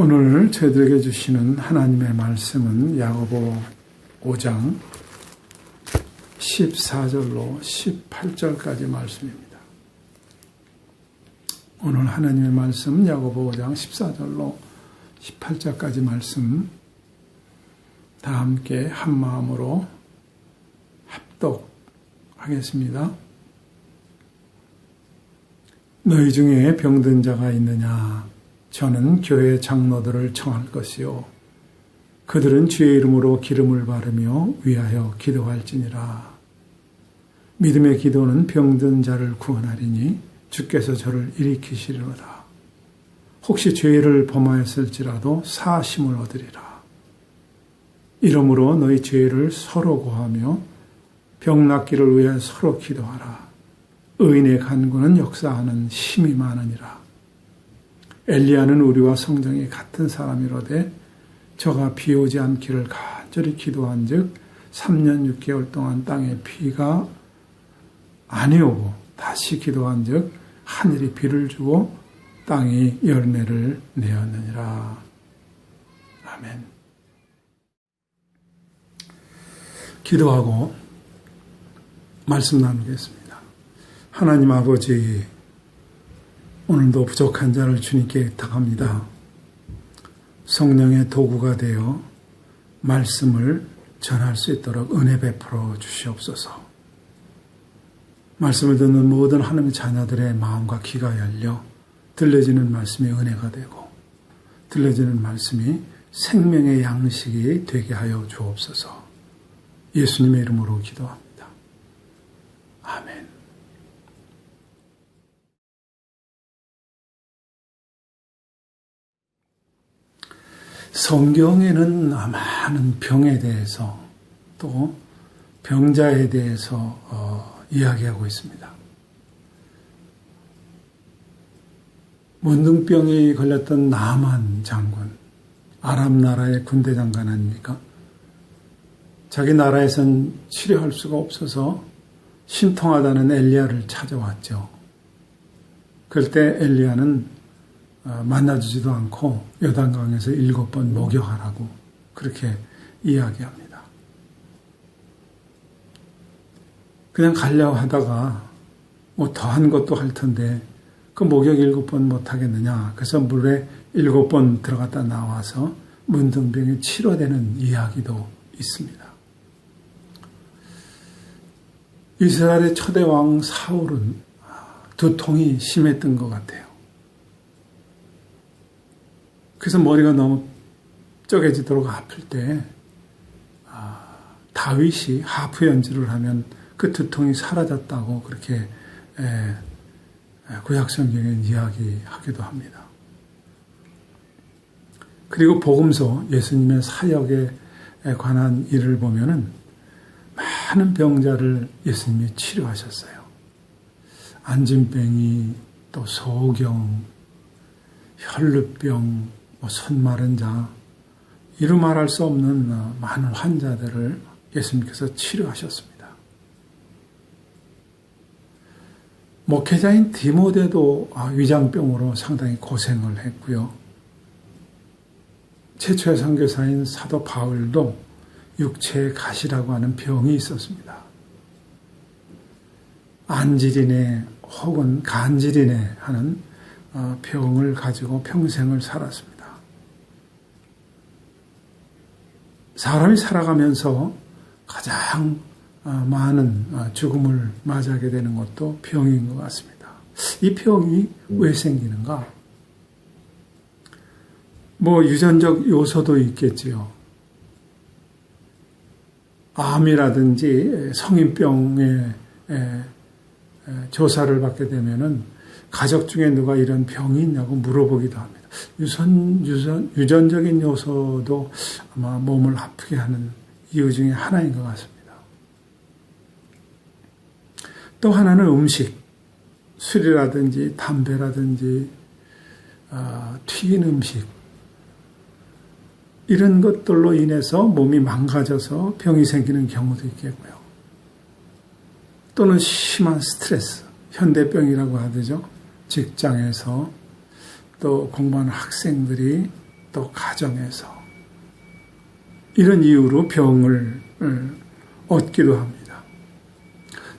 오늘 저희들에게 주시는 하나님의 말씀은 야고보 5장 14절로 18절까지 말씀입니다. 오늘 하나님의 말씀은 야고보 5장 14절로 18절까지 말씀 다 함께 한 마음으로 합독하겠습니다. 너희 중에 병든 자가 있느냐? 저는 교회 장로들을 청할 것이요 그들은 주의 이름으로 기름을 바르며 위하여 기도할지니라. 믿음의 기도는 병든 자를 구원하리니 주께서 저를 일으키시리로다. 혹시 죄를 범하였을지라도 사하심을 얻으리라. 이러므로 너희 죄를 서로 고하며 병 낫기를 위하여 서로 기도하라. 의인의 간구는 역사하는 힘이 많으니라. 엘리야는 우리와 성정이 같은 사람이로되 저가 비 오지 않기를 간절히 기도한 즉 3년 6개월 동안 땅에 비가 아니오고 다시 기도한 즉 하늘이 비를 주고 땅이 열매를 내었느니라. 아멘. 기도하고 말씀 나누겠습니다. 하나님 아버지, 오늘도 부족한 자를 주님께 의탁합니다. 성령의 도구가 되어 말씀을 전할 수 있도록 은혜 베풀어 주시옵소서. 말씀을 듣는 모든 하나님의 자녀들의 마음과 귀가 열려 들려지는 말씀이 은혜가 되고 들려지는 말씀이 생명의 양식이 되게 하여 주옵소서. 예수님의 이름으로 기도합니다. 아멘. 성경에는 많은 병에 대해서 또 병자에 대해서 이야기하고 있습니다. 문둥병이 걸렸던 나만 장군, 아람 나라의 군대 장관 아닙니까? 자기 나라에선 치료할 수가 없어서 심통하다는 엘리야를 찾아왔죠. 그럴 때 엘리야는 만나주지도 않고 요단강에서 7번 목욕하라고 그렇게 이야기합니다. 그냥 가려고 하다가 뭐 더한 것도 할 텐데 그 목욕 7번 못하겠느냐. 그래서 물에 7번 들어갔다 나와서 문둥병이 치료되는 이야기도 있습니다. 이스라엘의 초대왕 사울은 두통이 심했던 것 같아요. 그래서 머리가 너무 쪼개지도록 아플 때 다윗이 하프 연주를 하면 그 두통이 사라졌다고 그렇게 구약성경에 이야기하기도 합니다. 그리고 복음서 예수님의 사역에 관한 일을 보면은 많은 병자를 예수님이 치료하셨어요. 안진병이 또 소경, 혈루병, 손 마른 자, 이루 말할 수 없는 많은 환자들을 예수님께서 치료하셨습니다. 목회자인 디모데도 위장병으로 상당히 고생을 했고요. 최초의 선교사인 사도 바울도 육체의 가시라고 하는 병이 있었습니다. 안지리네 혹은 간지리네 하는 병을 가지고 평생을 살았습니다. 사람이 살아가면서 가장 많은 죽음을 맞이하게 되는 것도 병인 것 같습니다. 이 병이 왜 생기는가? 뭐 유전적 요소도 있겠지요. 암이라든지 성인병에 조사를 받게 되면은 가족 중에 누가 이런 병이 있냐고 물어보기도 합니다. 유전적인 요소도 아마 몸을 아프게 하는 이유 중에 하나인 것 같습니다. 또 하나는 음식, 술이라든지 담배라든지 튀긴 음식, 이런 것들로 인해서 몸이 망가져서 병이 생기는 경우도 있겠고요. 또는 심한 스트레스, 현대병이라고 하죠. 직장에서 또 공부하는 학생들이 또 또 가정에서 이런 이유로 병을 얻기도 합니다.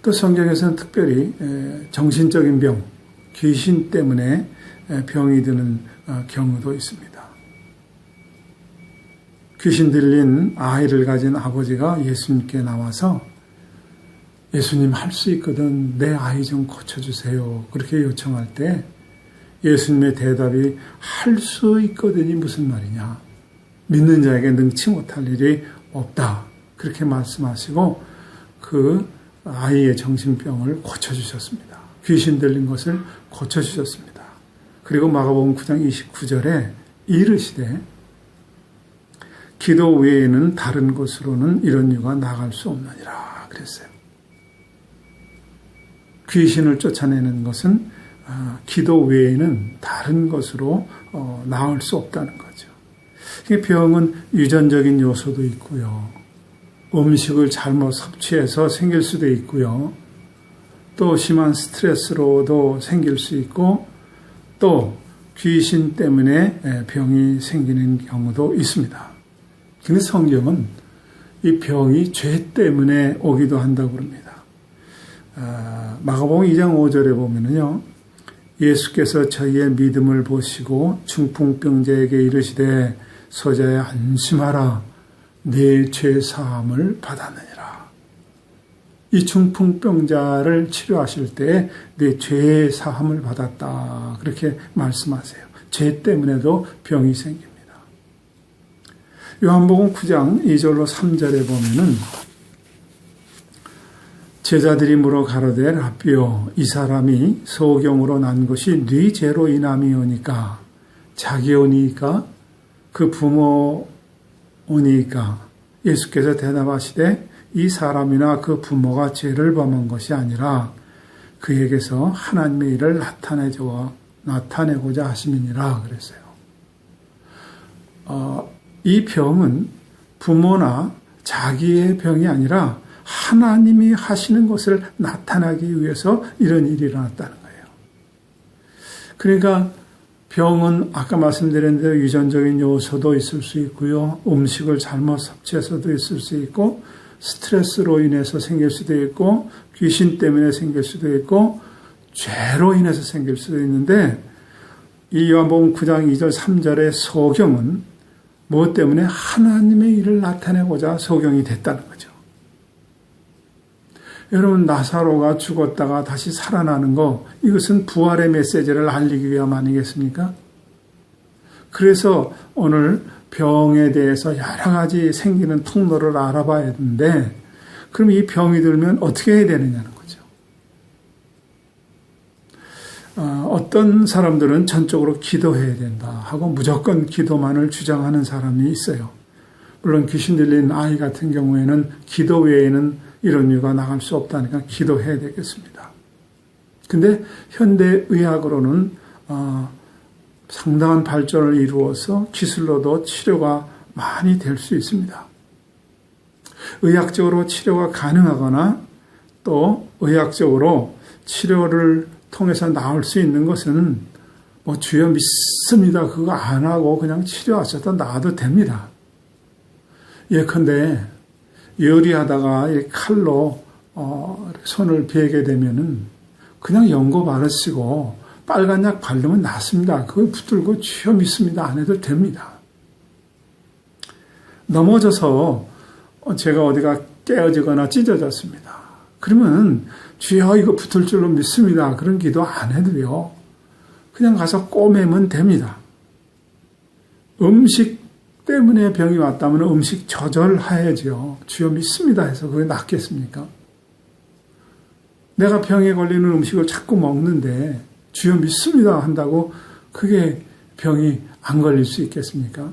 또 성경에서는 특별히 정신적인 병, 귀신 때문에 병이 드는 경우도 있습니다. 귀신 들린 아이를 가진 아버지가 예수님께 나와서 예수님 할 수 있거든 내 아이 좀 고쳐주세요. 그렇게 요청할 때 예수님의 대답이 할 수 있거든이 무슨 말이냐. 믿는 자에게 능치 못할 일이 없다. 그렇게 말씀하시고 그 아이의 정신병을 고쳐주셨습니다. 귀신 들린 것을 고쳐주셨습니다. 그리고 마가복음 9장 29절에 이르시되 기도 외에는 다른 곳으로는 이런 유가 나갈 수 없느니라 그랬어요. 귀신을 쫓아내는 것은 기도 외에는 다른 것으로 나을 수 없다는 거죠. 병은 유전적인 요소도 있고요. 음식을 잘못 섭취해서 생길 수도 있고요. 또 심한 스트레스로도 생길 수 있고 또 귀신 때문에 병이 생기는 경우도 있습니다. 근데 성경은 이 병이 죄 때문에 오기도 한다고 그럽니다. 마가복음 2장 5절에 보면은요, 예수께서 저희의 믿음을 보시고 중풍병자에게 이르시되 소자야 안심하라 네 죄 사함을 받았느니라. 이 중풍병자를 치료하실 때 네 죄 사함을 받았다 그렇게 말씀하세요. 죄 때문에도 병이 생깁니다. 요한복음 9장 2절로 3절에 보면은 제자들이 물어 가로되 라삐요 이 사람이 소경으로 난 것이 네 죄로 인함이오니까 자기 오니까 그 부모 오니까 예수께서 대답하시되 이 사람이나 그 부모가 죄를 범한 것이 아니라 그에게서 하나님의 일을 나타내고자 하심이니라 그랬어요. 이 병은 부모나 자기의 병이 아니라 하나님이 하시는 것을 나타나기 위해서 이런 일이 일어났다는 거예요. 그러니까 병은 아까 말씀드린 대로 유전적인 요소도 있을 수 있고요. 음식을 잘못 섭취해서도 있을 수 있고 스트레스로 인해서 생길 수도 있고 귀신 때문에 생길 수도 있고 죄로 인해서 생길 수도 있는데 이 요한복음 9장 2절 3절의 소경은 무엇 때문에 하나님의 일을 나타내고자 소경이 됐다는 거죠. 여러분 나사로가 죽었다가 다시 살아나는 거 이것은 부활의 메시지를 알리기 위함 아니겠습니까? 그래서 오늘 병에 대해서 여러 가지 생기는 통로를 알아봐야 되는데 그럼 이 병이 들면 어떻게 해야 되느냐는 거죠. 어떤 사람들은 전적으로 기도해야 된다 하고 무조건 기도만을 주장하는 사람이 있어요. 물론 귀신 들린 아이 같은 경우에는 기도 외에는 이런 이유가 나갈 수 없다니까 기도해야 되겠습니다. 근데 현대의학으로는 상당한 발전을 이루어서 기술로도 치료가 많이 될 수 있습니다. 의학적으로 치료가 가능하거나 또 의학적으로 치료를 통해서 나올 수 있는 것은 뭐 주여 믿습니다. 그거 안 하고 그냥 치료하셔도 나아도 됩니다. 예컨대 요리하다가 칼로 손을 베게 되면은 그냥 연고 바르시고 빨간 약 바르면 낫습니다. 그걸 붙들고 주여 믿습니다. 안 해도 됩니다. 넘어져서 제가 어디가 깨어지거나 찢어졌습니다. 그러면 주여 이거 붙을 줄로 믿습니다. 그런 기도 안 해도요. 그냥 가서 꼬매면 됩니다. 음식 때문에 병이 왔다면 음식 조절해야죠. 주여 믿습니다 해서 그게 낫겠습니까? 내가 병에 걸리는 음식을 자꾸 먹는데 주여 믿습니다 한다고 그게 병이 안 걸릴 수 있겠습니까?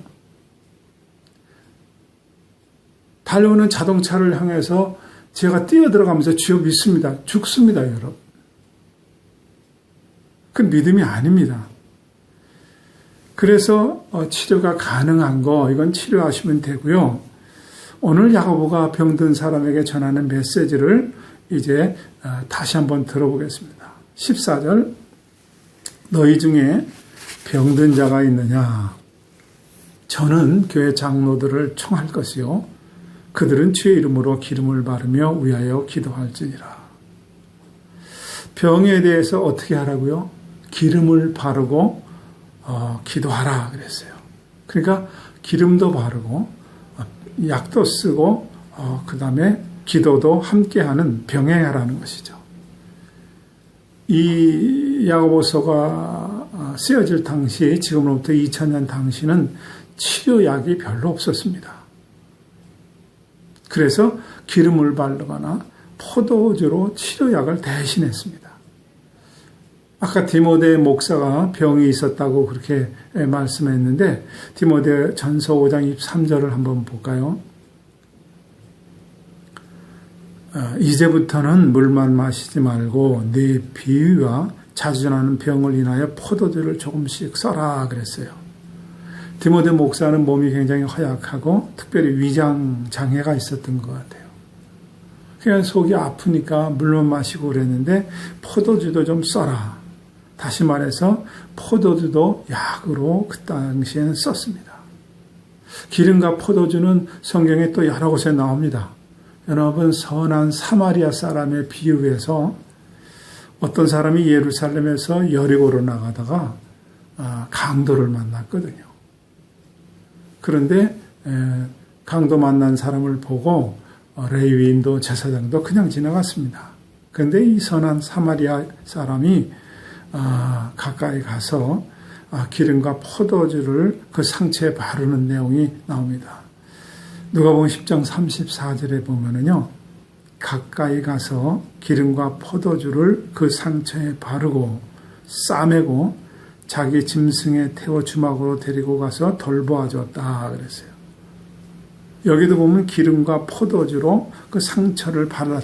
달려오는 자동차를 향해서 제가 뛰어들어가면서 주여 믿습니다. 죽습니다, 여러분. 그 믿음이 아닙니다. 그래서 치료가 가능한 거 이건 치료하시면 되고요. 오늘 야고보가 병든 사람에게 전하는 메시지를 이제 다시 한번 들어보겠습니다. 14절 너희 중에 병든 자가 있느냐? 저는 교회 장로들을 청할 것이요 그들은 주의 이름으로 기름을 바르며 위하여 기도할지니라. 병에 대해서 어떻게 하라고요? 기름을 바르고 기도하라 그랬어요. 그러니까 기름도 바르고 약도 쓰고 그 다음에 기도도 함께하는 병행하라는 것이죠. 이 야고보서가 쓰여질 당시, 지금으로부터 2000년 당시는 치료약이 별로 없었습니다. 그래서 기름을 바르거나 포도주로 치료약을 대신했습니다. 아까 디모데 목사가 병이 있었다고 그렇게 말씀했는데 디모데 전서 5장 23절을 한번 볼까요? 이제부터는 물만 마시지 말고 네 비위와 자주 나는 병을 인하여 포도주를 조금씩 써라 그랬어요. 디모데 목사는 몸이 굉장히 허약하고 특별히 위장 장애가 있었던 것 같아요. 그냥 속이 아프니까 물만 마시고 그랬는데 포도주도 좀 써라. 다시 말해서 포도주도 약으로 그 당시에는 썼습니다. 기름과 포도주는 성경에 또 여러 곳에 나옵니다. 여러분, 선한 사마리아 사람의 비유에서 어떤 사람이 예루살렘에서 여리고로 나가다가 강도를 만났거든요. 그런데 강도 만난 사람을 보고 레위인도 제사장도 그냥 지나갔습니다. 그런데 이 선한 사마리아 사람이 가까이 가서 기름과 포도주를 그 상처에 바르는 내용이 나옵니다. 누가복음 10장 34절에 보면은요, 가까이 가서 기름과 포도주를 그 상처에 바르고 싸매고 자기 짐승에 태워 주막으로 데리고 가서 돌보아줬다 그랬어요. 여기도 보면 기름과 포도주로 그 상처를 발라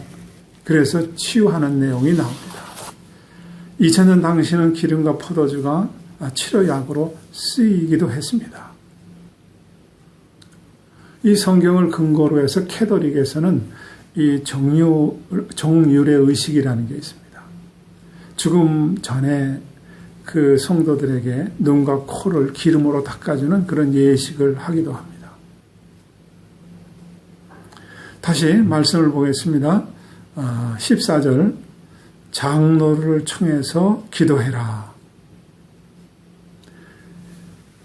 그래서 치유하는 내용이 나옵니다. 2000년 당시는 기름과 포도주가 치료약으로 쓰이기도 했습니다. 이 성경을 근거로 해서 캐톨릭에서는 이 정율의 의식이라는 게 있습니다. 죽음 전에 그 성도들에게 눈과 코를 기름으로 닦아주는 그런 예식을 하기도 합니다. 다시 말씀을 보겠습니다. 14절 장로를 청해서 기도해라.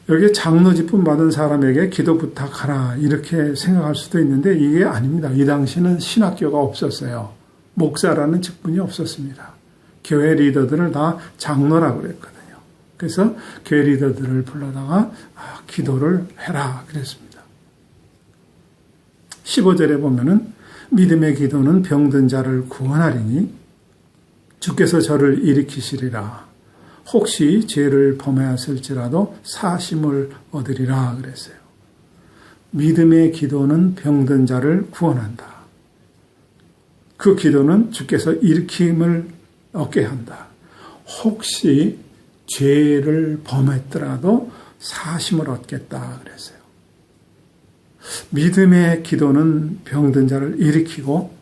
여기 장로 직분 받은 사람에게 기도 부탁하라 이렇게 생각할 수도 있는데 이게 아닙니다. 이 당시는 신학교가 없었어요. 목사라는 직분이 없었습니다. 교회 리더들을 다 장로라고 그랬거든요. 그래서 교회 리더들을 불러다가 기도를 해라 그랬습니다. 15절에 보면은 믿음의 기도는 병든 자를 구원하리니 주께서 저를 일으키시리라. 혹시 죄를 범하였을지라도 사심을 얻으리라 그랬어요. 믿음의 기도는 병든 자를 구원한다. 그 기도는 주께서 일으킴을 얻게 한다. 혹시 죄를 범했더라도 사심을 얻겠다 그랬어요. 믿음의 기도는 병든 자를 일으키고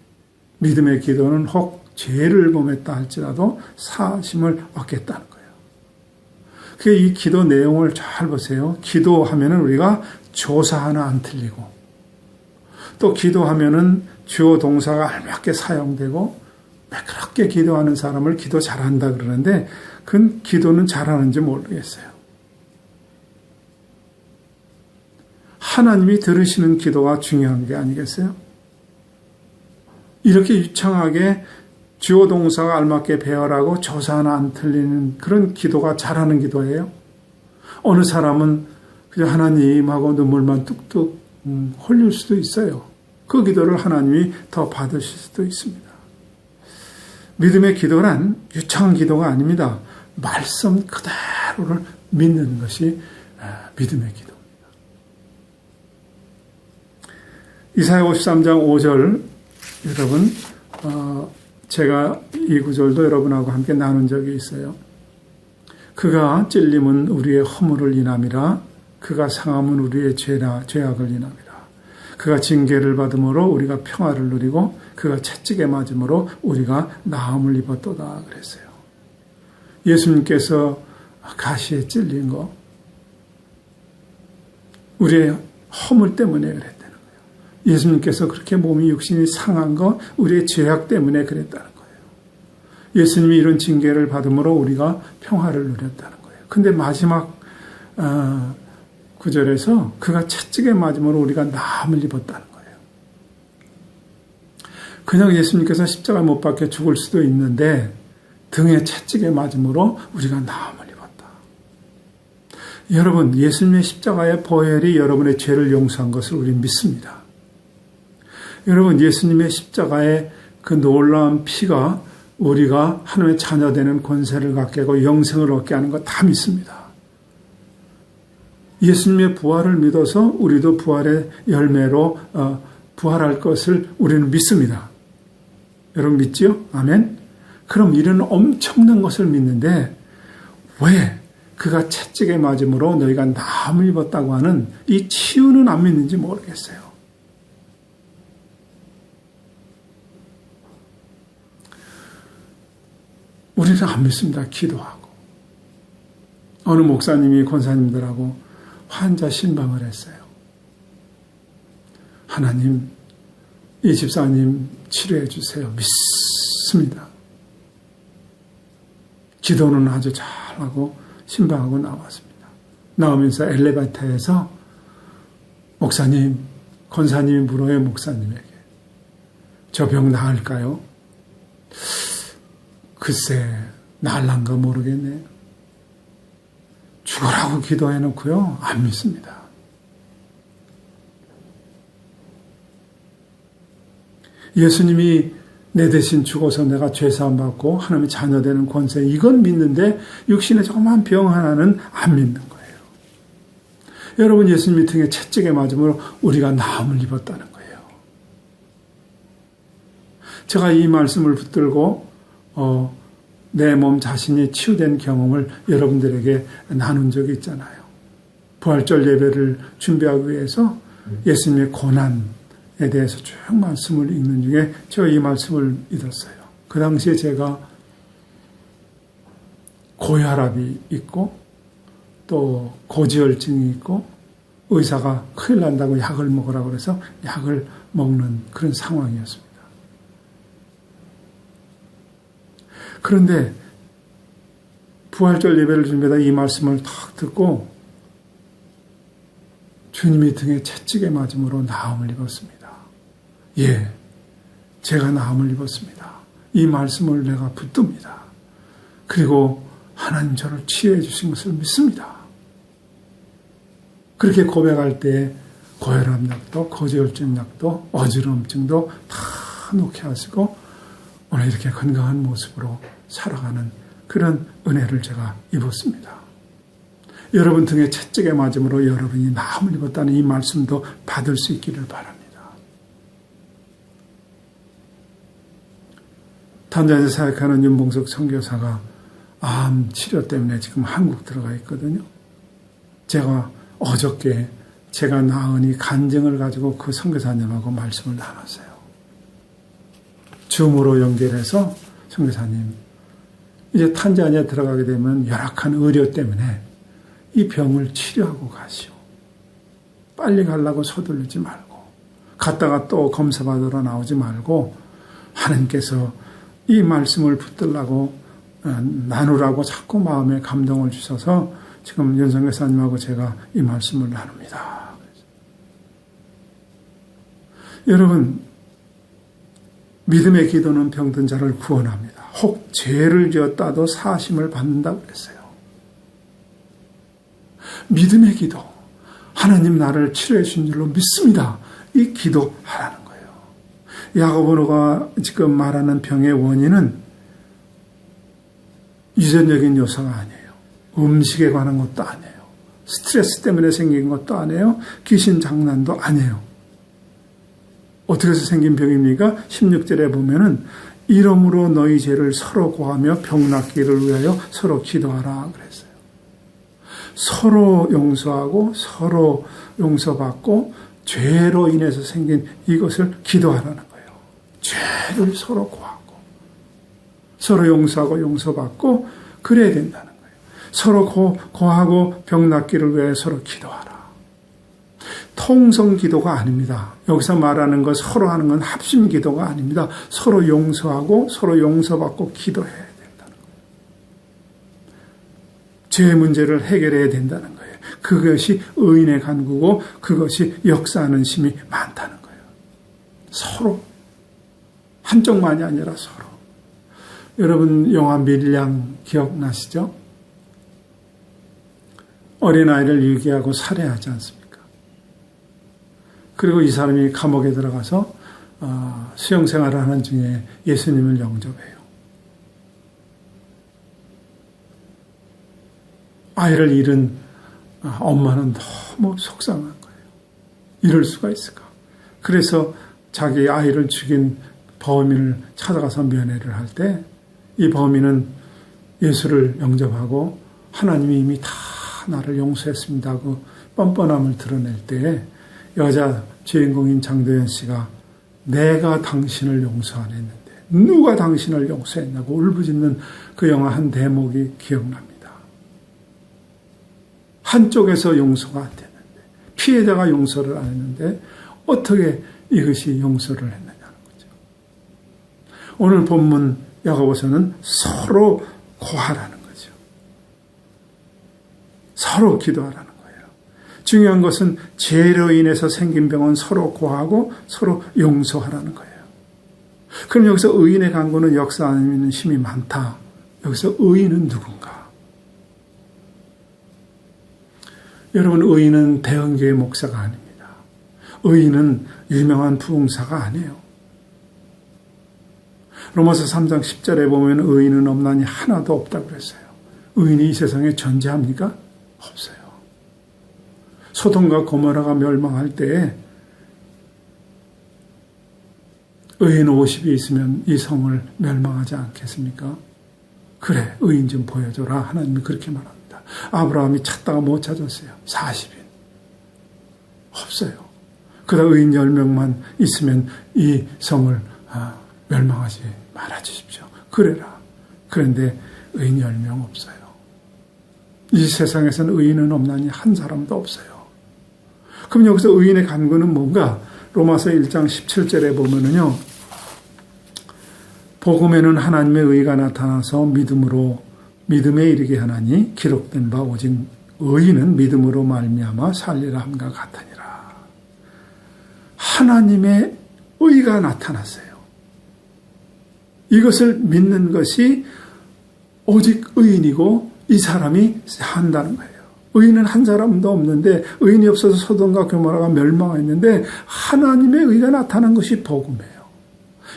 믿음의 기도는 혹 죄를 범했다 할지라도 사심을 얻겠다는 거예요. 이 기도 내용을 잘 보세요. 기도하면은 우리가 조사 하나 안 틀리고 또 기도하면은 주어 동사가 알맞게 사용되고 매끄럽게 기도하는 사람을 기도 잘한다 그러는데 그 기도는 잘하는지 모르겠어요. 하나님이 들으시는 기도가 중요한 게 아니겠어요? 이렇게 유창하게 주어 동사가 알맞게 배열하고 조사 하나 안 틀리는 그런 기도가 잘하는 기도예요. 어느 사람은 그냥 하나님하고 눈물만 뚝뚝 흘릴 수도 있어요. 그 기도를 하나님이 더 받으실 수도 있습니다. 믿음의 기도란 유창한 기도가 아닙니다. 말씀 그대로를 믿는 것이 믿음의 기도입니다. 이사야 53장 5절 여러분 제가 이 구절도 여러분하고 함께 나눈 적이 있어요. 그가 찔림은 우리의 허물을 인함이라 그가 상함은 우리의 죄악을 인함이라 그가 징계를 받음으로 우리가 평화를 누리고 그가 채찍에 맞음으로 우리가 나음을 입었도다 그랬어요. 예수님께서 가시에 찔린 거 우리의 허물 때문에 그랬다는 거예요. 예수님께서 그렇게 몸이 육신이 상한 거 우리의 죄악 때문에 그랬다는 거예요. 예수님이 이런 징계를 받음으로 우리가 평화를 누렸다는 거예요. 근데 마지막 구절에서 그가 채찍에 맞음으로 우리가 나음을 입었다는 거예요. 그냥 예수님께서 십자가 못 박혀 죽을 수도 있는데 등에 채찍에 맞음으로 우리가 나음을 입었다. 여러분, 예수님의 십자가의 보혈이 여러분의 죄를 용서한 것을 우리는 믿습니다. 여러분, 예수님의 십자가의 그 놀라운 피가 우리가 하나님의 자녀되는 권세를 갖게 하고 영생을 얻게 하는 거 다 믿습니다. 예수님의 부활을 믿어서 우리도 부활의 열매로 부활할 것을 우리는 믿습니다. 여러분 믿지요? 아멘? 그럼 이런 엄청난 것을 믿는데 왜 그가 채찍에 맞음으로 너희가 나음을 입었다고 하는 이 치유는 안 믿는지 모르겠어요. 우리는 안 믿습니다. 기도하고. 어느 목사님이 권사님들하고 환자 신방을 했어요. 하나님, 이 집사님 치료해 주세요. 믿습니다. 기도는 아주 잘하고 신방하고 나왔습니다. 나오면서 엘리베이터에서 목사님, 권사님이 물어요. 목사님에게. 저 병 나을까요? 글쎄, 나을란가 모르겠네요. 죽으라고 기도해놓고요. 안 믿습니다. 예수님이 내 대신 죽어서 내가 죄사함 받고 하나님의 자녀 되는 권세, 이건 믿는데 육신의 조그만 병 하나는 안 믿는 거예요. 여러분, 예수님이 등에 채찍에 맞음으로 우리가 나음을 입었다는 거예요. 제가 이 말씀을 붙들고 내 몸 자신이 치유된 경험을 여러분들에게 나눈 적이 있잖아요. 부활절 예배를 준비하기 위해서 예수님의 고난에 대해서 쭉 말씀을 읽는 중에 제가 이 말씀을 읽었어요. 그 당시에 제가 고혈압이 있고 또 고지혈증이 있고 의사가 큰일 난다고 약을 먹으라고 해서 약을 먹는 그런 상황이었습니다. 그런데 부활절 예배를 준비하다 이 말씀을 탁 듣고 주님이 등에 채찍에 맞음으로 나음을 입었습니다. 예, 제가 나음을 입었습니다. 이 말씀을 내가 붙듭니다. 그리고 하나님 저를 치유해 주신 것을 믿습니다. 그렇게 고백할 때 고혈압 약도 고지혈증 약도 어지럼증도 다 놓게 하시고 오늘 이렇게 건강한 모습으로 살아가는 그런 은혜를 제가 입었습니다. 여러분 등에 채찍에 맞음으로 여러분이 나음을 입었다는 이 말씀도 받을 수 있기를 바랍니다. 탄자니아 사역하는 윤봉석 선교사가 암 치료 때문에 지금 한국 들어가 있거든요. 제가 어저께 제가 나으니 간증을 가지고 그 선교사님하고 말씀을 나눴어요. 줌으로 연결해서 선교사님, 이제 탄자니아 들어가게 되면 열악한 의료 때문에 이 병을 치료하고 가시오. 빨리 가려고 서두르지 말고 갔다가 또 검사받으러 나오지 말고 하나님께서 이 말씀을 붙들라고 나누라고 자꾸 마음에 감동을 주셔서 지금 윤성교사님하고 제가 이 말씀을 나눕니다. 여러분, 믿음의 기도는 병든 자를 구원합니다. 혹 죄를 지었다도 사심을 받는다고 그랬어요. 믿음의 기도, 하나님 나를 치료해 주신 줄로 믿습니다. 이 기도하라는 거예요. 야고보가 지금 말하는 병의 원인은 유전적인 요소가 아니에요. 음식에 관한 것도 아니에요. 스트레스 때문에 생긴 것도 아니에요. 귀신 장난도 아니에요. 어떻게 해서 생긴 병입니까? 16절에 보면은 이러므로 너희 죄를 서로 고하며 병 낫기를 위하여 서로 기도하라 그랬어요. 서로 용서하고 서로 용서받고 죄로 인해서 생긴 이것을 기도하라는 거예요. 죄를 서로 고하고 서로 용서하고 용서받고 그래야 된다는 거예요. 서로 고하고 병 낫기를 위해 서로 기도하라. 통성 기도가 아닙니다. 여기서 말하는 것 서로 하는 건 합심 기도가 아닙니다. 서로 용서하고 서로 용서받고 기도해야 된다는 거예요. 죄 문제를 해결해야 된다는 거예요. 그것이 의인의 간구고 그것이 역사하는 심이 많다는 거예요. 서로. 한쪽만이 아니라 서로. 여러분 영화 밀양 기억나시죠? 어린아이를 유기하고 살해하지 않습니까? 그리고 이 사람이 감옥에 들어가서 수용생활을 하는 중에 예수님을 영접해요. 아이를 잃은 엄마는 너무 속상한 거예요. 이럴 수가 있을까? 그래서 자기 아이를 죽인 범인을 찾아가서 면회를 할 때 이 범인은 예수를 영접하고 하나님이 이미 다 나를 용서했습니다 하고 뻔뻔함을 드러낼 때 여자 주인공인 장도연 씨가 내가 당신을 용서 안 했는데 누가 당신을 용서했냐고 울부짖는 그 영화 한 대목이 기억납니다. 한쪽에서 용서가 안 됐는데 피해자가 용서를 안 했는데 어떻게 이것이 용서를 했느냐는 거죠. 오늘 본문 야고보서는 서로 고하라는 거죠. 서로 기도하라는 거예요. 중요한 것은 죄로 인해서 생긴 병은 서로 고하고 서로 용서하라는 거예요. 그럼 여기서 의인의 간구는 역사하는 힘이 많다. 여기서 의인은 누군가? 여러분, 의인은 대형교회 목사가 아닙니다. 의인은 유명한 부흥사가 아니에요. 로마서 3장 10절에 보면 의인은 없나니 하나도 없다고 그랬어요. 의인이 이 세상에 존재합니까? 없어요. 소돔과 고모라가 멸망할 때 의인 50이 있으면 이 성을 멸망하지 않겠습니까? 그래, 의인 좀 보여줘라. 하나님이 그렇게 말합니다. 아브라함이 찾다가 못 찾았어요. 40인. 없어요. 그러다 의인 10명만 있으면 이 성을 멸망하지 말아주십시오. 그래라. 그런데 의인 10명 없어요. 이 세상에서는 의인은 없나니 한 사람도 없어요. 그럼 여기서 의인의 간구는 뭔가? 로마서 1장 17절에 보면은요. 복음에는 하나님의 의가 나타나서 믿음에 이르게 하나니 기록된 바 오직 의인은 믿음으로 말미암아 살리라 함과 같으니라. 하나님의 의가 나타났어요. 이것을 믿는 것이 오직 의인이고 이 사람이 한다는 거예요. 의인은 한 사람도 없는데 의인이 없어서 소돔과 고모라가 멸망했는데 하나님의 의가 나타난 것이 복음이에요.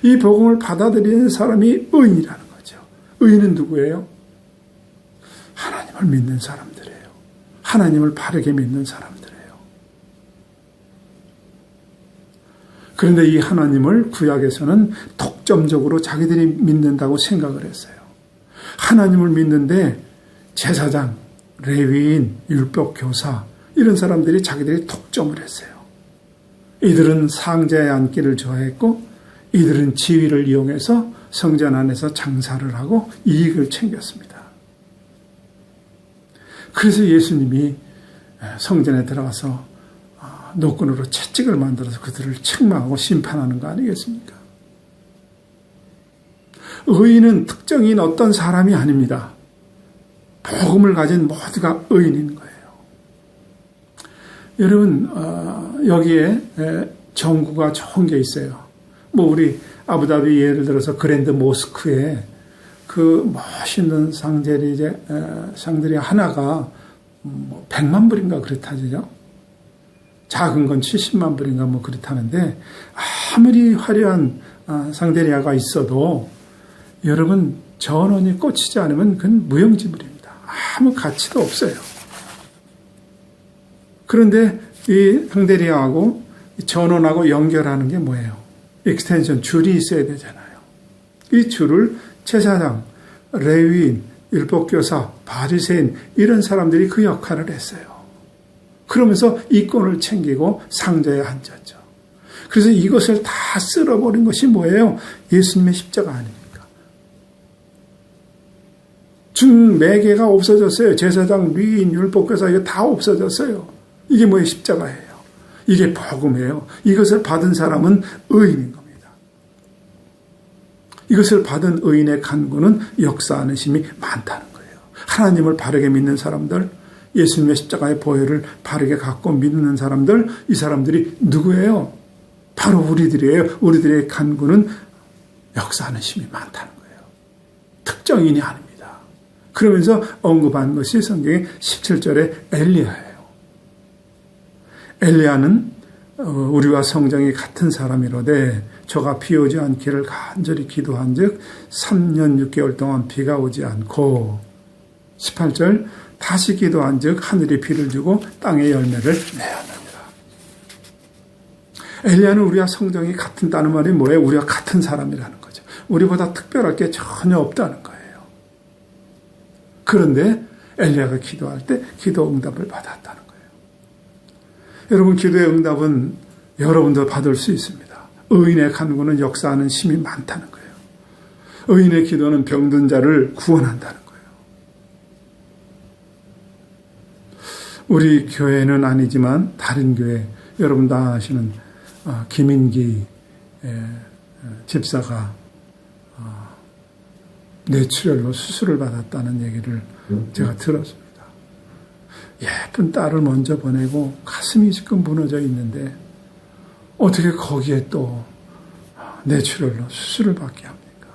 이 복음을 받아들이는 사람이 의인이라는 거죠. 의인은 누구예요? 하나님을 믿는 사람들이에요. 하나님을 바르게 믿는 사람들이에요. 그런데 이 하나님을 구약에서는 독점적으로 자기들이 믿는다고 생각을 했어요. 하나님을 믿는데 제사장, 레위인, 율법교사 이런 사람들이 자기들이 독점을 했어요. 이들은 상자에 앉기를 좋아했고 이들은 지위를 이용해서 성전 안에서 장사를 하고 이익을 챙겼습니다. 그래서 예수님이 성전에 들어가서 노끈으로 채찍을 만들어서 그들을 책망하고 심판하는 거 아니겠습니까? 의인은 특정인 어떤 사람이 아닙니다. 복음을 가진 모두가 의인인 거예요. 여러분, 여기에 정구가 좋은 게 있어요. 우리 아부다비 예를 들어서 그랜드 모스크에 그 멋있는 상들이 하나가 100만 불인가 그렇다죠. 작은 건 70만 불인가 그렇다는데 아무리 화려한 상데리아가 있어도 여러분 전원이 꽂히지 않으면 그건 무용지물입니다. 아무 가치도 없어요. 그런데 이 상데리아하고 전원하고 연결하는 게 뭐예요? 익스텐션 줄이 있어야 되잖아요. 이 줄을 제사장, 레위인, 율법교사, 바리새인 이런 사람들이 그 역할을 했어요. 그러면서 이권을 챙기고 상자에 앉았죠. 그래서 이것을 다 쓸어버린 것이 뭐예요? 예수님의 십자가 아닙니까? 중매개가 없어졌어요. 제사장, 레위인, 율법교사 이거 다 없어졌어요. 이게 뭐예요? 십자가예요. 이게 복음이에요. 이것을 받은 사람은 의인인 겁니다. 이것을 받은 의인의 간구는 역사하는 힘이 많다는 거예요. 하나님을 바르게 믿는 사람들, 예수님의 십자가의 보혈을 바르게 갖고 믿는 사람들, 이 사람들이 누구예요? 바로 우리들이에요. 우리들의 간구는 역사하는 힘이 많다는 거예요. 특정인이 아닙니다. 그러면서 언급한 것이 성경의 17절의 엘리야예요. 엘리야는 우리와 성정이 같은 사람이로되 저가 비 오지 않기를 간절히 기도한 즉 3년 6개월 동안 비가 오지 않고 18절 다시 기도한 즉 하늘이 비를 주고 땅에 열매를 내었느니라. 엘리야는 우리와 성정이 같다는 말이 뭐예요? 우리와 같은 사람이라는 거죠. 우리보다 특별할 게 전혀 없다는 거예요. 그런데 엘리야가 기도할 때 기도 응답을 받았다는 거예요. 여러분, 기도의 응답은 여러분도 받을 수 있습니다. 의인의 간구는 역사하는 힘이 많다는 거예요. 의인의 기도는 병든 자를 구원한다는 거예요. 우리 교회는 아니지만 다른 교회, 여러분 다 아시는 김인기 집사가 뇌출혈로 수술을 받았다는 얘기를 제가 들었습니다. 예쁜 딸을 먼저 보내고 가슴이 지금 무너져 있는데 어떻게 거기에 또 뇌출혈로 수술을 받게 합니까?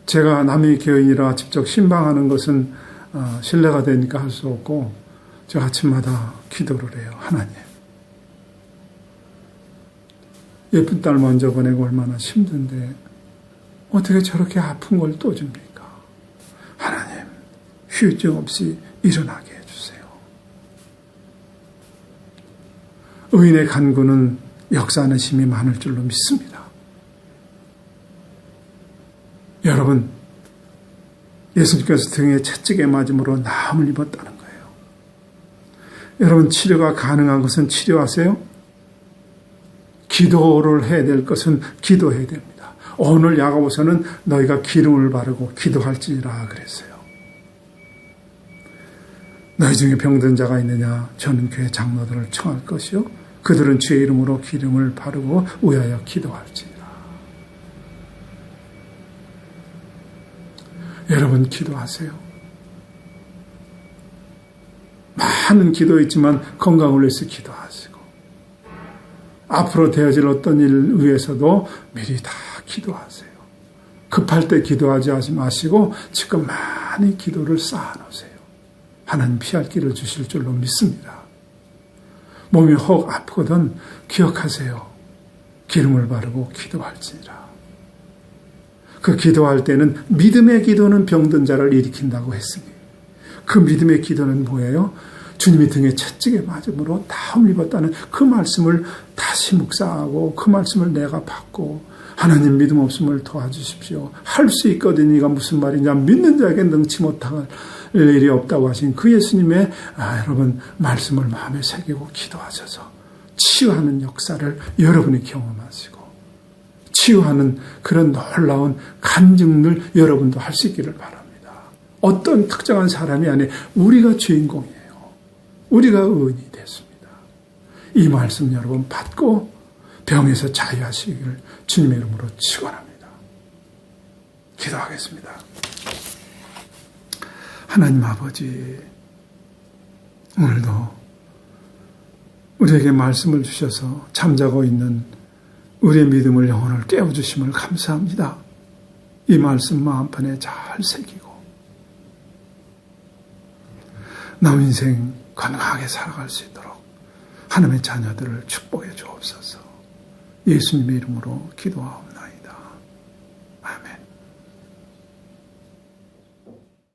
제가 남의 교인이라 직접 신방하는 것은 신뢰가 되니까 할 수 없고 저 아침마다 기도를 해요. 하나님, 예쁜 딸 먼저 보내고 얼마나 힘든데 어떻게 저렇게 아픈 걸 또 줍니까? 하나님, 휴증 없이 일어나게 해주세요. 의인의 간구는 역사하는 힘이 많을 줄로 믿습니다. 여러분, 예수님께서 등에 채찍에 맞음으로 나음을 입었다는 거예요. 여러분, 치료가 가능한 것은 치료하세요. 기도를 해야 될 것은 기도해야 됩니다. 오늘 야고보서는 너희가 기름을 바르고 기도할지니라 그랬어요. 너희 중에 병든 자가 있느냐? 저는 교회 장로들을 청할 것이요 그들은 주의 이름으로 기름을 바르고 위하여 기도할지니라. 여러분, 기도하세요. 많은 기도 있지만 건강을 위해서 기도하시고 앞으로 되어질 어떤 일 위해서도 미리 다 기도하세요. 급할 때 기도하지 마시고 지금 많이 기도를 쌓아놓으세요. 하나님 피할 길을 주실 줄로 믿습니다. 몸이 혹 아프거든 기억하세요. 기름을 바르고 기도할지니라. 그 기도할 때는 믿음의 기도는 병든 자를 일으킨다고 했으니 그 믿음의 기도는 뭐예요? 주님이 등에 채찍에 맞음으로 나음을 입었다는 그 말씀을 다시 묵상하고 그 말씀을 내가 받고 하나님 믿음 없음을 도와주십시오. 할 수 있거든. 이가 무슨 말이냐. 믿는 자에게 능치 못할 일이 없다고 하신 그 예수님의 여러분 말씀을 마음에 새기고 기도하셔서 치유하는 역사를 여러분이 경험하시고 치유하는 그런 놀라운 간증을 여러분도 할 수 있기를 바랍니다. 어떤 특정한 사람이 아니라 우리가 주인공이에요. 우리가 의인이 됐습니다. 이 말씀 여러분 받고 병에서 자유하시기를 주님의 이름으로 축원합니다. 기도하겠습니다. 하나님 아버지, 오늘도 우리에게 말씀을 주셔서 잠자고 있는 우리의 믿음을 영혼을 깨워주심을 감사합니다. 이 말씀 마음판에 잘 새기고 남 인생 건강하게 살아갈 수 있도록 하나님의 자녀들을 축복해 주옵소서. 예수님의 이름으로 기도하옵나이다.